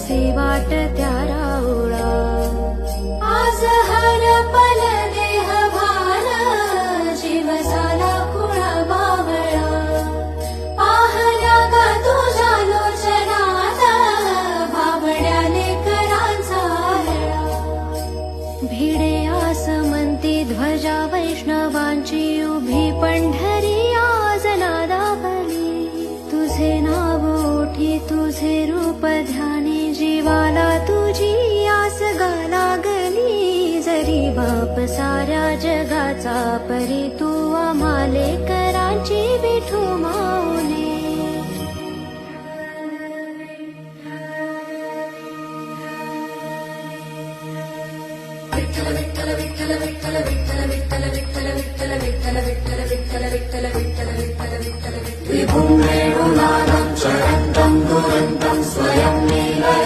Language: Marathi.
कसे वाटत्या राऊळा. आज हरपल देह भान, जीव झाला कुळा बावळा. पाहल्या ग तुझ्या लोचनात, बावड्या लेकरांचा आळा. भिडे आसमंती ध्वजा वैष्णवांची उभी पंढरी आज नादावली. तुझे नाव ओठी तुझे रूप ध्यानी, जीवाला तुझी आस गा लागली. जरी बाप साऱ्या जगाचा परी, तू आम्हा लेकरांची विठू माऊली. विठ्ठल विठ्ठल विठ्ठल विठ्ठल विठ्ठल विठ्ठल विठ्ठल विठ्ठल विठ्ठल विठ्ठल विठ्ठल विठ्ठल विठ्ठल विठ्ठल विठ्ठल. विभुं वेणुनादं चरन्तं दुरन्तं स्वयं लीलया